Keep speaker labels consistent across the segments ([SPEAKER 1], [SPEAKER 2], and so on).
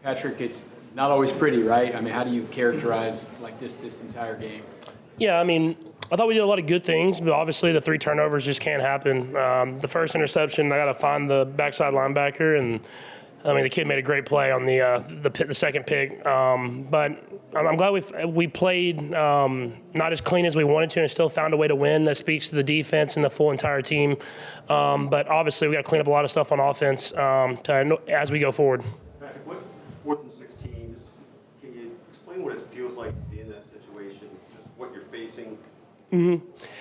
[SPEAKER 1] Patrick, it's not always pretty, right? I mean, how do you characterize like this entire game?
[SPEAKER 2] Yeah, I mean, I thought we did a lot of good things, but obviously the 3 turnovers just can't happen. The first interception, I got to find the backside linebacker, and I mean the kid made a great play on the second pick. But I'm glad we played not as clean as we wanted to, and still found a way to win. That speaks to the defense and the full entire team. But obviously we got to clean up a lot of stuff on offense as we go forward.
[SPEAKER 3] Patrick, what 4th and 16? Can you explain what it feels like to be in that situation? Just what you're facing,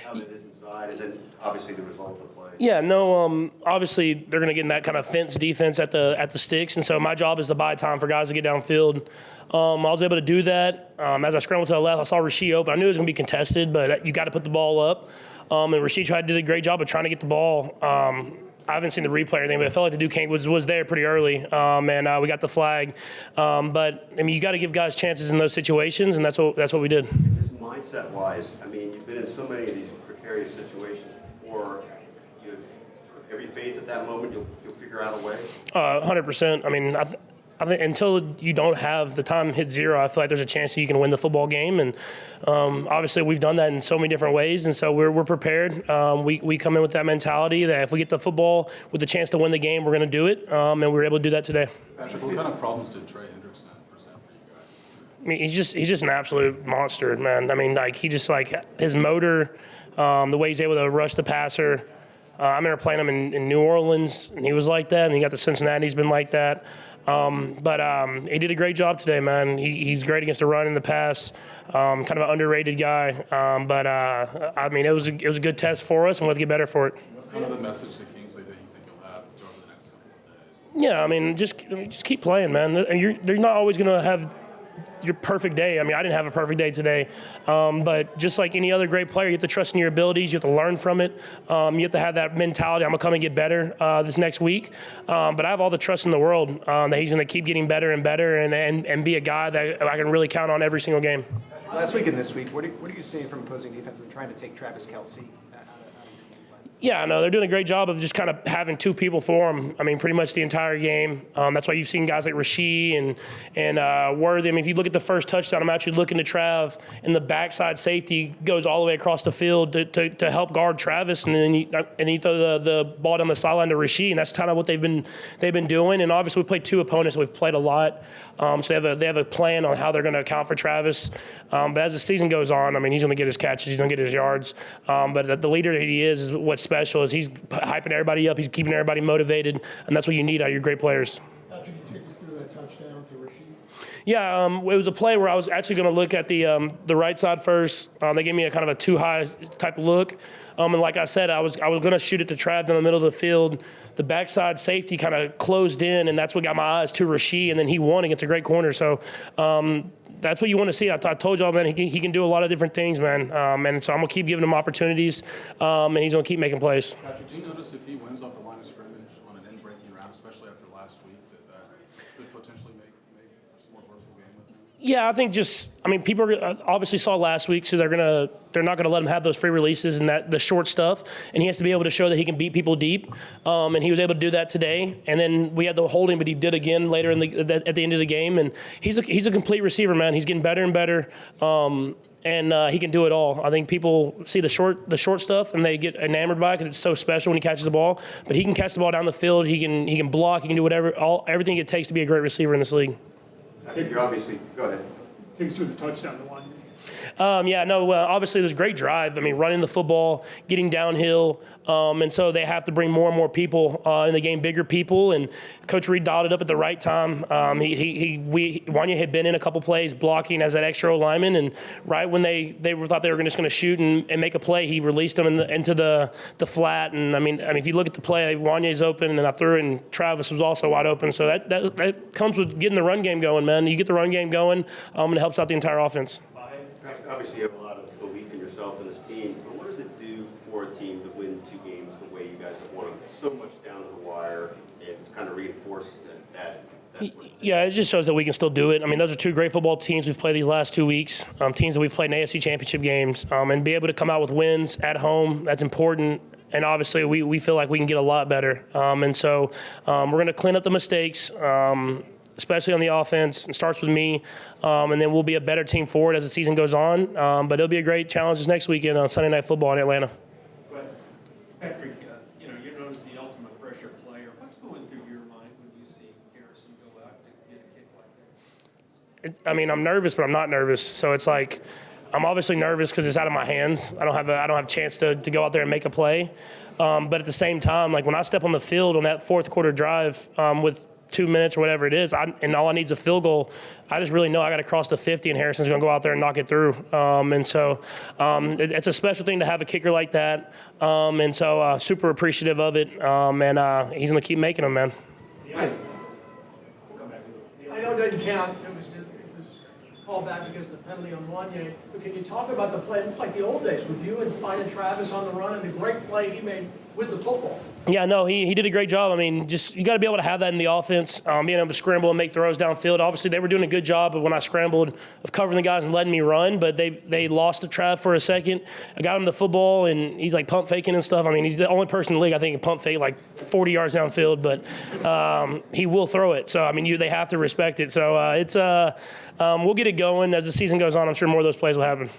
[SPEAKER 3] how that is inside, and then obviously the result of the play.
[SPEAKER 2] Yeah, no. Obviously, they're going to get in that kind of fence defense at the sticks, and so my job is to buy time for guys to get downfield. I was able to do that. As I scrambled to the left, I saw Rasheed open. I knew it was going to be contested, but you got to put the ball up. And Rasheed did a great job of trying to get the ball. I haven't seen the replay or anything, but I felt like the Duquesne was there pretty early, and we got the flag. But I mean, you got to give guys chances in those situations, and that's what we did.
[SPEAKER 3] Just mindset-wise, I mean, you've been in so many of these precarious situations before. You have every faith at that moment you'll figure out a way.
[SPEAKER 2] 100%. I mean, I think until you don't have the time hit zero, I feel like there's a chance that you can win the football game. And obviously we've done that in so many different ways, and so we're prepared. We come in with that mentality that if we get the football with the chance to win the game, we're going to do it, and we were able to do that today.
[SPEAKER 4] Patrick, what kind of problems did Trey Hendrickson present for you guys?
[SPEAKER 2] I mean, he's just an absolute monster, man. I mean, like his motor, the way he's able to rush the passer. I remember playing him in New Orleans, and he was like that, and he got to Cincinnati, he's been like that. But he did a great job today, man. He's great against the run and the pass, kind of an underrated guy. But I mean, it was a good test for us, and we'll have to get better for it.
[SPEAKER 4] What's kind of the message to Kingsley that you think you'll have over the next couple of days?
[SPEAKER 2] Yeah, I mean, just keep playing, man. You're not always going to have your perfect day. I mean, I didn't have a perfect day today, but just like any other great player, you have to trust in your abilities. You have to learn from it. You have to have that mentality. I'm gonna come and get better this next week. But I have all the trust in the world that he's gonna keep getting better and better, and be a guy that I can really count on every single game.
[SPEAKER 5] Last week and this week, what are you seeing from opposing defense and trying to take Travis Kelce?
[SPEAKER 2] Yeah, no, they're doing a great job of just kind of having 2 people for them. I mean, pretty much the entire game. That's why you've seen guys like Rasheed and Worthy. I mean, if you look at the first touchdown, I'm actually looking to Trav, and the backside safety goes all the way across the field to help guard Travis, and then you throw the ball down the sideline to Rasheed, and that's kind of what they've been doing. And obviously, we played 2 opponents. We've played a lot, so they have a plan on how they're going to account for Travis. But as the season goes on, I mean, he's going to get his catches, he's going to get his yards. But the leader that he is what's special is he's hyping everybody up, he's keeping everybody motivated, and that's what you need out of your great players.
[SPEAKER 6] Patrick, can you take us through that touchdown to Rasheed?
[SPEAKER 2] Yeah, it was a play where I was actually going to look at the right side first. They gave me a kind of a too high type of look, and like I said, I was going to shoot it to Trav in the middle of the field. The backside safety kind of closed in, and that's what got my eyes to Rasheed, and then he won against a great corner. So that's what you want to see. I told y'all, man, he can do a lot of different things, man. And so I'm going to keep giving him opportunities, and he's going to keep making plays.
[SPEAKER 4] Patrick, do you notice if he wins off the line of scrimmage on an in-breaking round, especially after last week, that could potentially make for some more vertical game with him?
[SPEAKER 2] Yeah, I think people obviously saw last week, so they're not going to let him have those free releases and the short stuff, and he has to be able to show that he can beat people deep, and he was able to do that today. And then we had the holding, but he did again later at the end of the game, and he's a complete receiver, man. He's getting better and better, and he can do it all. I think people see the short stuff and they get enamored by it because it's so special when he catches the ball. But he can catch the ball down the field. He can block. He can do everything it takes to be a great receiver in this league.
[SPEAKER 3] You obviously go ahead.
[SPEAKER 6] Take us through the touchdown to one.
[SPEAKER 2] Obviously, there's great drive. I mean, running the football, getting downhill, and so they have to bring more and more people in the game, bigger people. And Coach Reed dialed it up at the right time. Wanya had been in a couple plays blocking as that extra lineman, and right when they thought they were just going to shoot and make a play, he released them into the flat. And I mean, if you look at the play, Wanya's open, and I threw it, and Travis was also wide open. So that comes with getting the run game going, man. You get the run game going, and it helps out the entire offense.
[SPEAKER 3] Obviously, you have a lot of belief in yourself and this team, but what does it do for a team to win 2 games the way you guys have won them? So much down to the wire, and to kind of reinforce that.
[SPEAKER 2] Yeah, it just shows that we can still do it. I mean, those are 2 great football teams we've played these last 2 weeks, teams that we've played in AFC championship games, and be able to come out with wins at home, that's important. And obviously, we feel like we can get a lot better. And so we're going to clean up the mistakes. especially on the offense. It starts with me, and then we'll be a better team forward as the season goes on. But it'll be a great challenge this next weekend on Sunday Night Football in Atlanta.
[SPEAKER 7] But Patrick, you're known as the ultimate pressure player. What's going through your mind when you see Harrison go out to get a kick like that?
[SPEAKER 2] I mean, I'm nervous, but I'm not nervous. So it's like I'm obviously nervous because it's out of my hands. I don't have a chance to go out there and make a play. But at the same time, like when I step on the field on that fourth quarter drive with 2 minutes or whatever it is, and all I need is a field goal, I just really know I got to cross the 50, and Harrison's going to go out there and knock it through. And so it's a special thing to have a kicker like that. And so super appreciative of it. And he's going to keep making them, man.
[SPEAKER 1] Yes.
[SPEAKER 8] I know it didn't count, it was called back because of the penalty on Wanye, but can you talk about the play, it looked like the old days with you and finding Travis on the run and the great play he made with the football?
[SPEAKER 2] Yeah, no, he did a great job. I mean, just you got to be able to have that in the offense, being able to scramble and make throws downfield. Obviously, they were doing a good job of when I scrambled of covering the guys and letting me run, but they lost to Trav for a second. I got him the football, and he's like pump faking and stuff. I mean, he's the only person in the league I think can pump fake like 40 yards downfield, but he will throw it. So I mean, they have to respect it. So we'll get it going as the season goes on. I'm sure more of those plays will happen.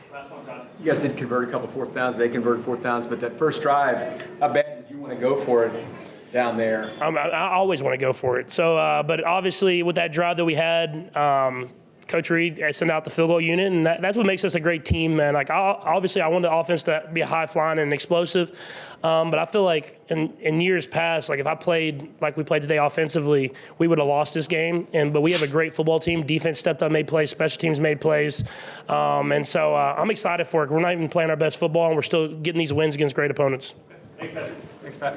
[SPEAKER 1] You guys did convert a couple fourth downs. They converted fourth downs, but that first drive, how bad did you want to go for it down there?
[SPEAKER 2] I always want to go for it. So, but obviously with that drive that we had, Coach Reed sent out the field goal unit, and that's what makes us a great team, man. Like, obviously, I want the offense to be high flying and explosive, but I feel like in years past, like if I played like we played today offensively, we would have lost this game. But we have a great football team. Defense stepped up, made plays. Special teams made plays, and so I'm excited for it. We're not even playing our best football, and we're still getting these wins against great opponents.
[SPEAKER 5] Thanks, Patrick. Thanks, Pat.